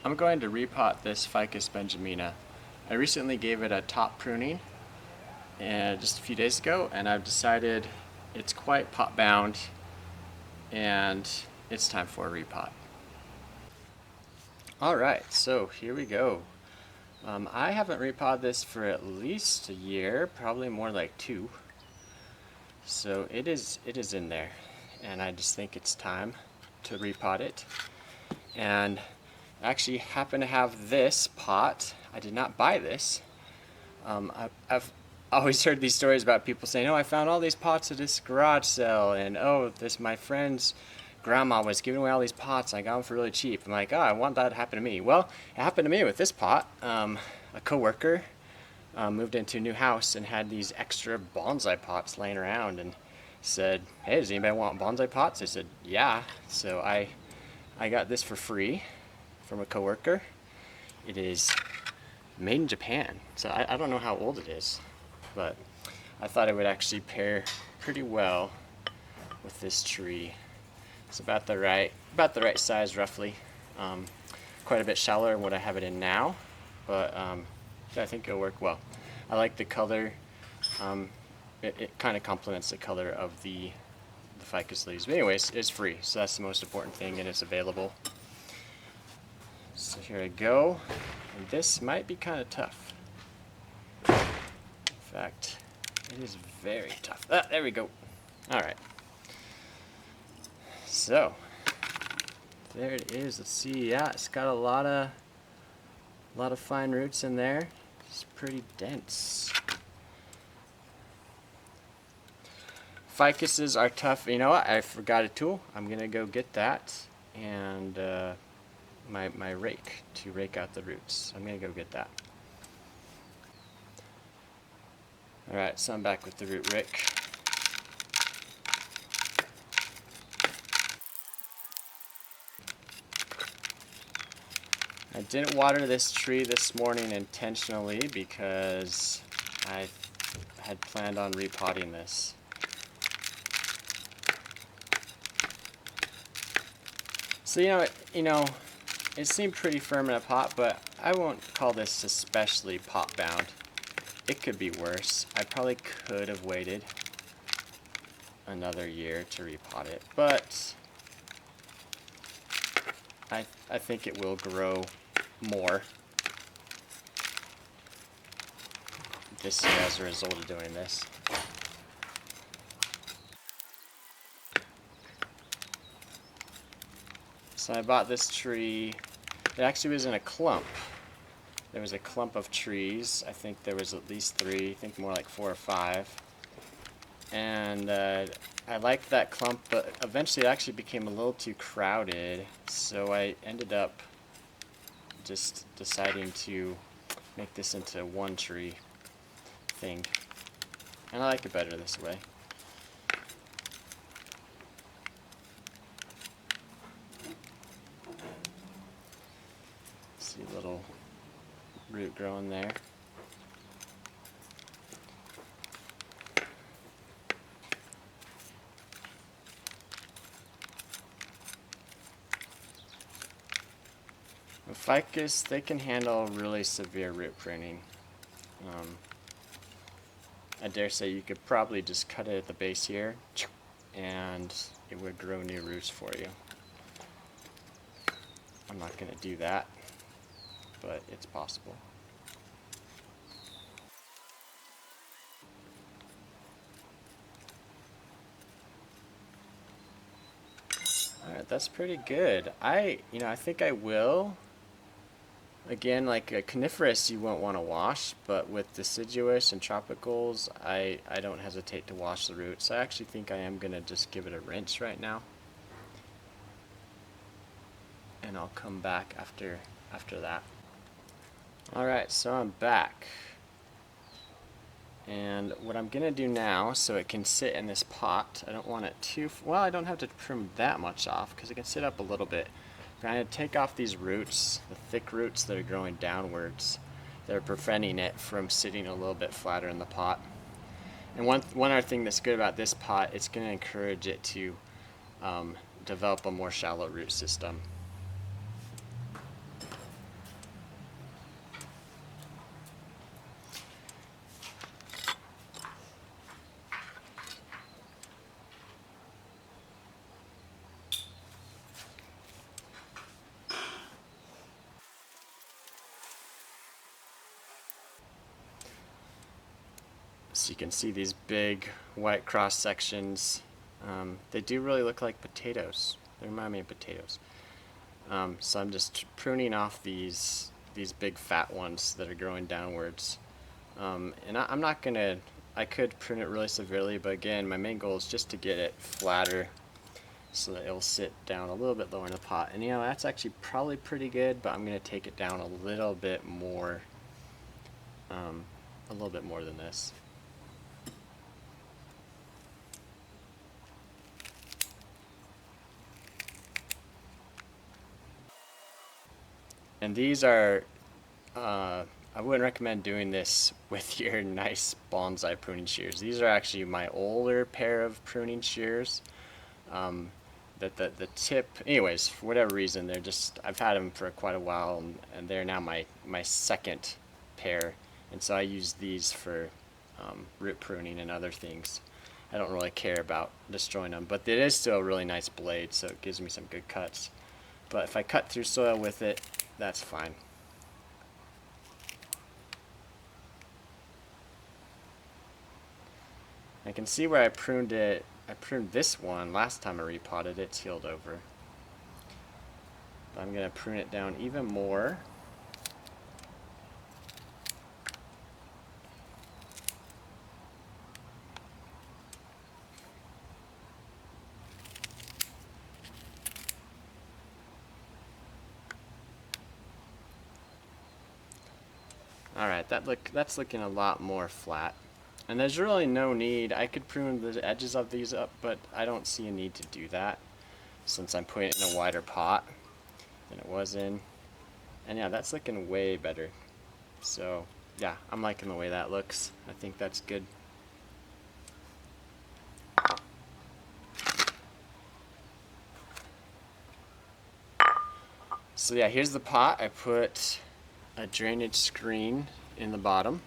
I'm going to repot this Ficus Benjamina. I recently gave it a top pruning just a few days ago, and I've decided it's quite pot bound and it's time for a repot. Alright, so here we go. I haven't repotted this for at least a year, probably more like 2. So it is in there, and I just think it's time to repot it. And I actually happen to have this pot. I did not buy this. I've always heard these stories about people saying, "Oh, I found all these pots at this garage sale," and "Oh, my friend's grandma was giving away all these pots. I got them for really cheap." I'm like, "Oh, I want that to happen to me." Well, it happened to me with this pot. A coworker moved into a new house and had these extra bonsai pots laying around and said, "Hey, does anybody want bonsai pots?" I said, "Yeah." So I got this for free from a coworker. It is made in Japan, so I don't know how old it is, but I thought it would actually pair pretty well with this tree. It's about the right size roughly. Quite a bit shallower than what I have it in now, but I think it'll work well. I like the color. It kind of complements the color of the ficus leaves. But anyways, it's free, so that's the most important thing, and it's available. So here I go. And this might be kind of tough. In fact, it is very tough. Ah, there we go. All right. So there it is. Let's see. Yeah, it's got a lot of fine roots in there. It's pretty dense. Ficuses are tough. You know what? I forgot a tool. I'm gonna go get that and my rake to rake out the roots. I'm gonna go get that. All right, so I'm back with the root rake. I didn't water this tree this morning intentionally because I had planned on repotting this. So you know, it seemed pretty firm in a pot, but I won't call this especially pot bound. It could be worse. I probably could have waited another year to repot it, but I think it will grow more this year as a result of doing this. So I bought this tree. It actually was in a clump. There was a clump of trees. I think there was at least 3. I think more like 4 or 5. And I liked that clump, but eventually it actually became a little too crowded. So I ended up just deciding to make this into one tree thing. And I like it better this way. See a little root growing there. With ficus, they can handle really severe root pruning. I dare say you could probably just cut it at the base here and it would grow new roots for you. I'm not going to do that, but it's possible. Alright, that's pretty good. I think I will. Again, like a coniferous you won't want to wash, but with deciduous and tropicals, I don't hesitate to wash the roots. I actually think I am going to just give it a rinse right now. And I'll come back after that. Alright, so I'm back. And what I'm going to do now, so it can sit in this pot, I don't want it too, well, I don't have to trim that much off because it can sit up a little bit. I'm going to take off these roots, the thick roots that are growing downwards. They're preventing it from sitting a little bit flatter in the pot. And one other thing that's good about this pot, it's going to encourage it to develop a more shallow root system. So you can see these big white cross sections. They do really look like potatoes. They remind me of potatoes. So I'm just pruning off these big fat ones that are growing downwards. And I'm not gonna, I could prune it really severely, but again, my main goal is just to get it flatter so that it'll sit down a little bit lower in the pot. And you know, that's actually probably pretty good, but I'm gonna take it down a little bit more than this. And these are, I wouldn't recommend doing this with your nice bonsai pruning shears. These are actually my older pair of pruning shears. That the tip, anyways, for whatever reason, they're just, I've had them for quite a while, and they're now my second pair. And so I use these for root pruning and other things. I don't really care about destroying them, but it is still a really nice blade, so it gives me some good cuts. But if I cut through soil with it, that's fine. I can see where I pruned it. I pruned this one last time I repotted it. It's healed over. But I'm going to prune it down even more. Alright, that's looking a lot more flat. And there's really no need. I could prune the edges of these up, but I don't see a need to do that since I'm putting it in a wider pot than it was in. And yeah, that's looking way better. So yeah, I'm liking the way that looks. I think that's good. So yeah, here's the pot. I put a drainage screen in the bottom,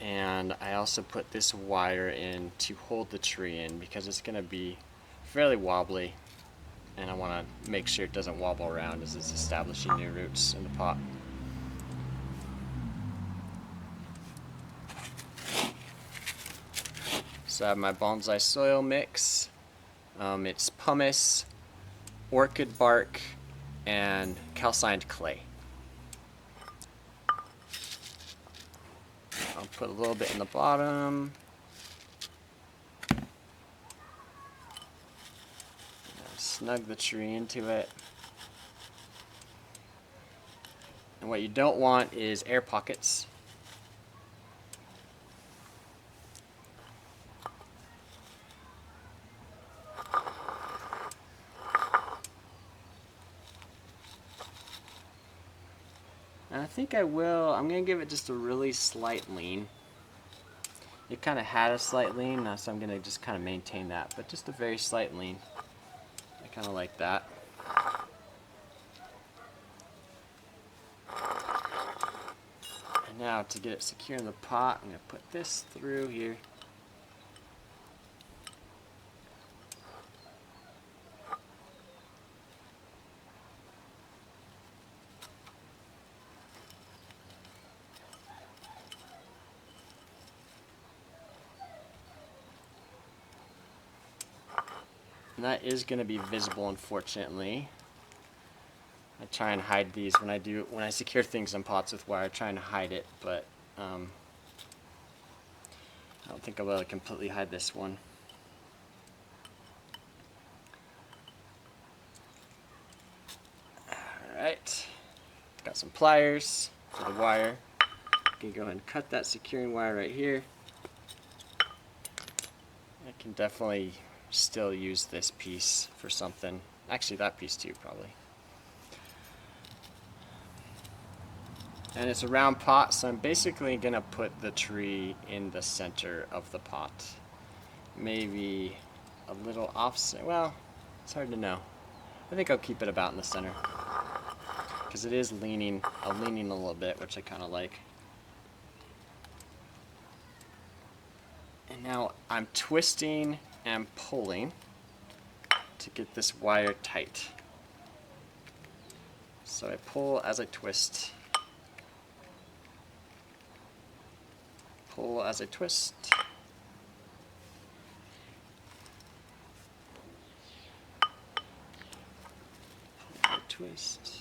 and I also put this wire in to hold the tree in because it's going to be fairly wobbly, and I want to make sure it doesn't wobble around as it's establishing new roots in the pot. So I have my bonsai soil mix. It's pumice, orchid bark, and calcined clay. I'll put a little bit in the bottom. Snug the tree into it. And what you don't want is air pockets. And I think I'm going to give it just a really slight lean. It kind of had a slight lean, so I'm going to just kind of maintain that, but just a very slight lean. I kind of like that. And now to get it secure in the pot, I'm going to put this through here. And that is going to be visible, unfortunately. I try and hide these when I secure things in pots with wire. I try and hide it, but I don't think I'll be able to completely hide this one. Alright, got some pliers for the wire. I can go ahead and cut that securing wire right here. I can definitely still use this piece for something. Actually, that piece too, probably. And it's a round pot, so I'm basically going to put the tree in the center of the pot. Maybe a little offset. Well, it's hard to know. I think I'll keep it about in the center, because it is leaning a little bit, which I kind of like. And now I'm twisting and pulling to get this wire tight. So I pull as I twist. pull as I twist. Twist.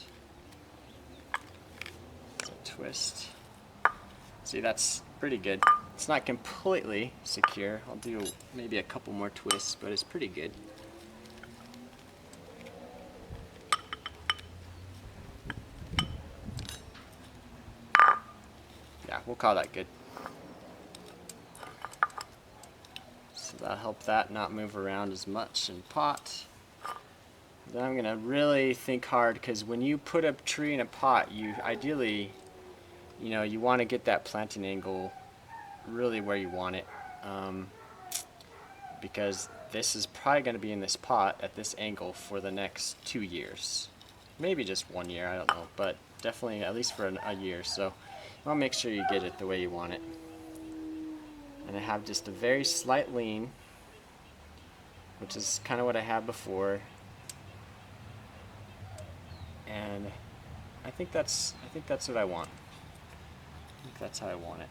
Twist. See, that's pretty good. It's not completely secure. I'll do maybe a couple more twists, but it's pretty good. Yeah, we'll call that good. So that'll help that not move around as much in pot. Then I'm gonna really think hard, because when you put a tree in a pot, you ideally, you want to get that planting angle really where you want it, because this is probably going to be in this pot at this angle for the next 2 years, maybe just 1 year, I don't know, but definitely at least for a year. So you want to make sure you get it the way you want it. And I have just a very slight lean, which is kind of what I had before. And I think that's what I want. I think that's how I want it.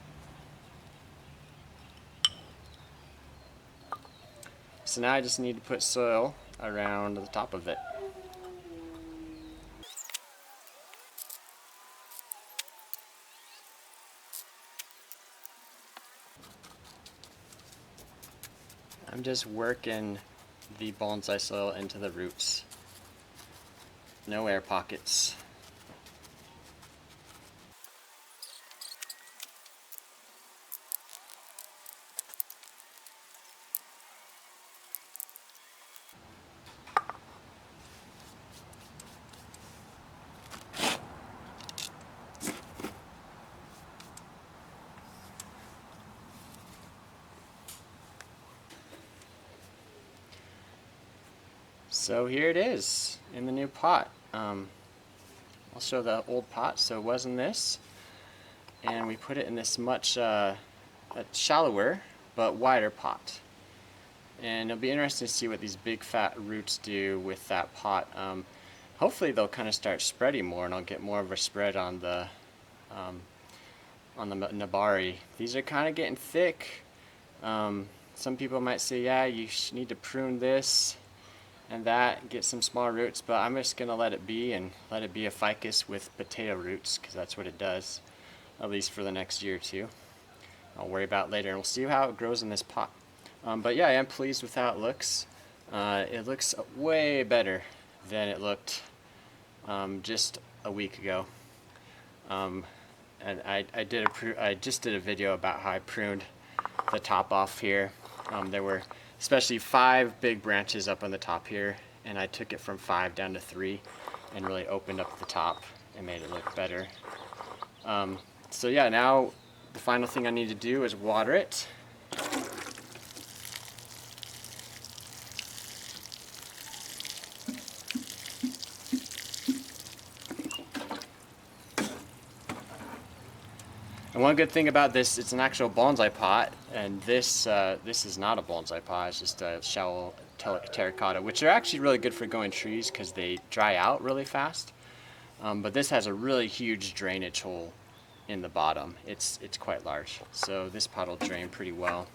So now I just need to put soil around the top of it. I'm just working the bonsai soil into the roots. No air pockets. So here it is in the new pot. I'll show the old pot. So it was in this, and we put it in this much a shallower but wider pot. And it'll be interesting to see what these big fat roots do with that pot. Hopefully they'll kind of start spreading more, and I'll get more of a spread on the nabari. These are kind of getting thick. Some people might say, yeah, you need to prune this and that, get some small roots, but I'm just gonna let it be, and let it be a ficus with potato roots, because that's what it does, at least for the next year or two. I'll worry about it later, and we'll see how it grows in this pot. But yeah, I am pleased with how it looks. It looks way better than it looked just a week ago. And I just did a video about how I pruned the top off here. There were especially 5 big branches up on the top here, and I took it from 5 down to 3 and really opened up the top and made it look better. So yeah, now the final thing I need to do is water it. And one good thing about this, it's an actual bonsai pot, and this is not a bonsai pot, it's just a shallow terracotta, which are actually really good for growing trees because they dry out really fast. But this has a really huge drainage hole in the bottom. It's quite large, so this pot will drain pretty well.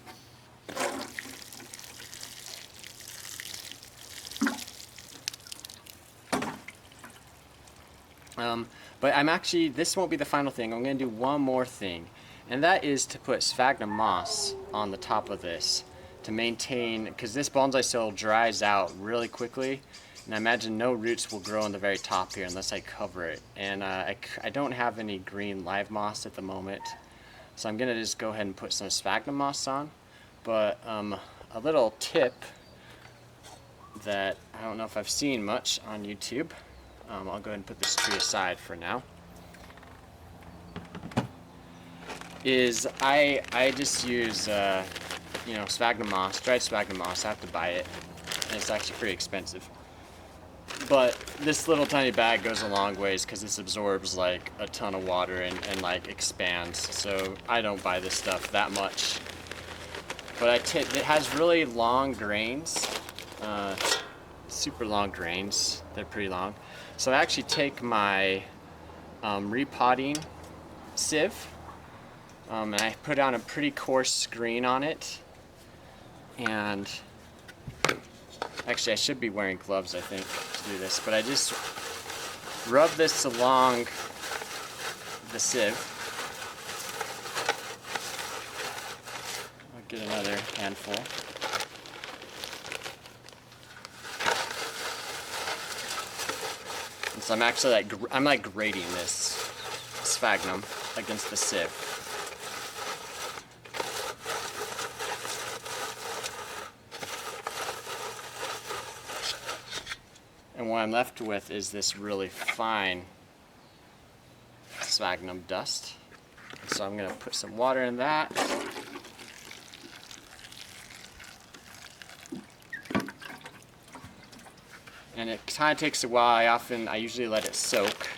But this won't be the final thing. I'm going to do one more thing, and that is to put sphagnum moss on the top of this to maintain, because this bonsai soil dries out really quickly, and I imagine no roots will grow on the very top here unless I cover it. And I don't have any green live moss at the moment, so I'm going to just go ahead and put some sphagnum moss on. But a little tip that I don't know if I've seen much on YouTube, I'll go ahead and put this tree aside for now, is I just use sphagnum moss, dried sphagnum moss. I have to buy it, and it's actually pretty expensive. But this little tiny bag goes a long ways because this absorbs like a ton of water and like expands. So I don't buy this stuff that much. But it has really long grains, super long grains. They're pretty long. So I actually take my repotting sieve, And I put on a pretty coarse screen on it. And actually I should be wearing gloves, I think, to do this, but I just rub this along the sieve. I'll get another handful. And so I'm actually like grating this sphagnum against the sieve. And what I'm left with is this really fine sphagnum dust. So I'm going to put some water in that. And it kind of takes a while. I usually let it soak.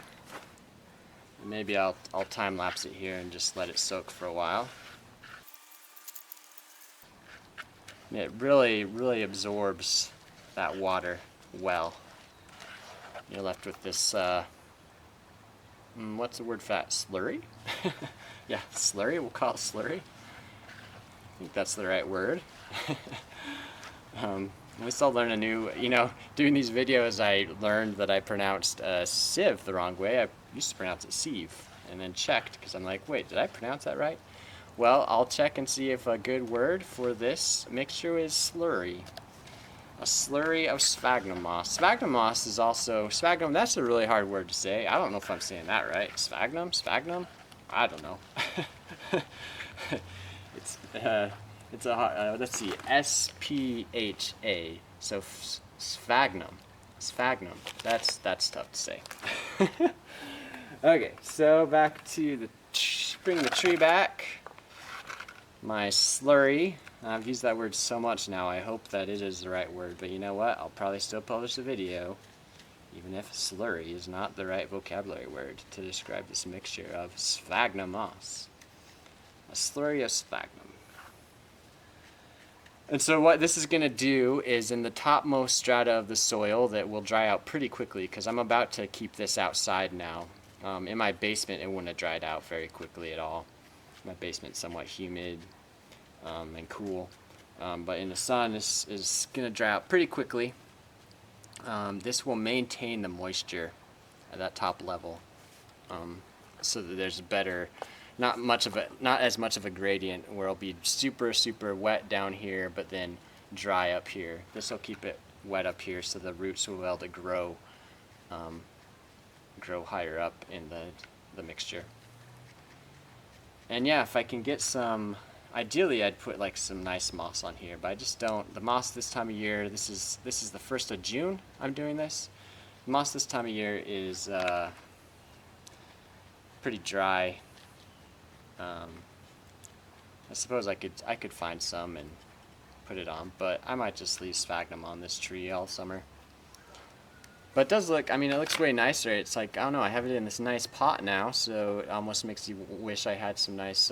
Maybe I'll time lapse it here and just let it soak for a while. And it really absorbs that water well. You're left with this, what's the word for that? Slurry? Yeah, slurry. We'll call it slurry. I think that's the right word. At least I'll learn a new, doing these videos I learned that I pronounced sieve the wrong way. I used to pronounce it sieve, and then checked because I'm like, wait, did I pronounce that right? Well, I'll check and see if a good word for this mixture is slurry. A slurry of sphagnum moss. Sphagnum moss is also, sphagnum, that's a really hard word to say. I don't know if I'm saying that right. Sphagnum? Sphagnum? I don't know. It's a hard, let's see, S-P-H-A. So sphagnum. Sphagnum. That's tough to say. Okay, so back to bring the tree back. My slurry. I've used that word so much now, I hope that it is the right word, but you know what? I'll probably still publish the video, even if slurry is not the right vocabulary word to describe this mixture of sphagnum moss. A slurry of sphagnum. And so what this is going to do is in the topmost strata of the soil that will dry out pretty quickly, because I'm about to keep this outside now. In my basement, it wouldn't have dried out very quickly at all. My basement's somewhat humid and cool, but in the sun, this is going to dry out pretty quickly. This will maintain the moisture at that top level, so that there's better, not as much of a gradient where it'll be super wet down here, but then dry up here. This will keep it wet up here, so the roots will be able to grow higher up in the mixture. And yeah, if I can get some, ideally I'd put like some nice moss on here, but I just don't. The moss this time of year, this is the 1st of June I'm doing this. The moss this time of year is pretty dry. I suppose I could find some and put it on, but I might just leave sphagnum on this tree all summer. But it does look, it looks way nicer. It's like, I don't know, I have it in this nice pot now, so it almost makes you wish I had some nice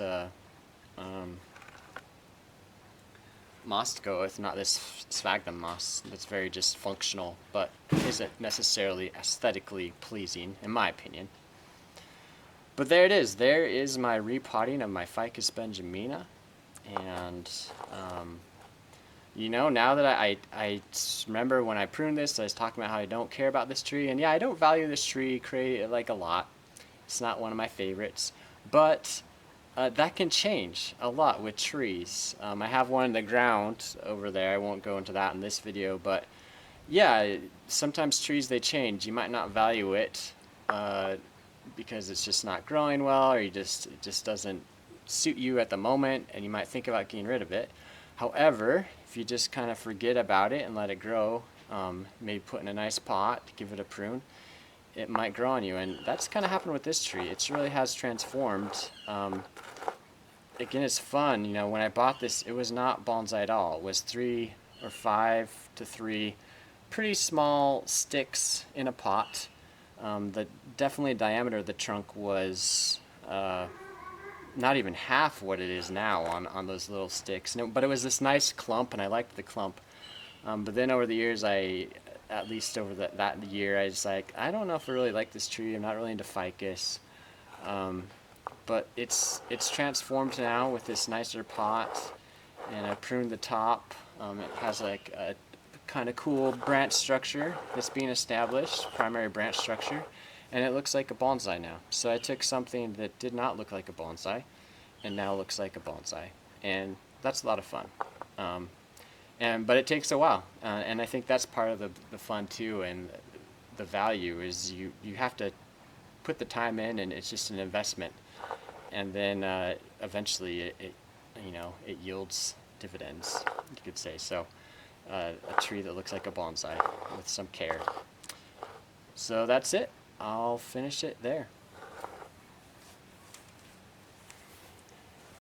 moss to go with, not this sphagnum moss that's very just functional, but isn't necessarily aesthetically pleasing, in my opinion. But there it is. There is my repotting of my Ficus Benjamina. And, now that I remember when I pruned this, I was talking about how I don't care about this tree. And yeah, I don't value this tree like a lot. It's not one of my favorites. But that can change a lot with trees. I have one in the ground over there. I won't go into that in this video. But yeah, sometimes trees, they change. You might not value it because it's just not growing well, or it just doesn't suit you at the moment, and you might think about getting rid of it. However, if you just kind of forget about it and let it grow, maybe put in a nice pot, give it a prune, it might grow on you. And that's kind of happened with this tree. It really has transformed. Again, it's fun. When I bought this, it was not bonsai at all. It was 3 or 5 to 3 pretty small sticks in a pot. Definitely diameter of the trunk was not even half what it is now on those little sticks. But it was this nice clump, and I liked the clump. But then over the years, at least over that year, I was like, I don't know if I really like this tree. I'm not really into ficus. but it's transformed now with this nicer pot, and I pruned the top. It has like a kind of cool branch structure that's being established, primary branch structure, and it looks like a bonsai now. So I took something that did not look like a bonsai and now looks like a bonsai, and that's a lot of fun. But it takes a while, and I think that's part of the fun too, and the value is you have to put the time in, and it's just an investment, and then eventually it yields dividends, you could say. So a tree that looks like a bonsai with some care. So that's it. I'll finish it there.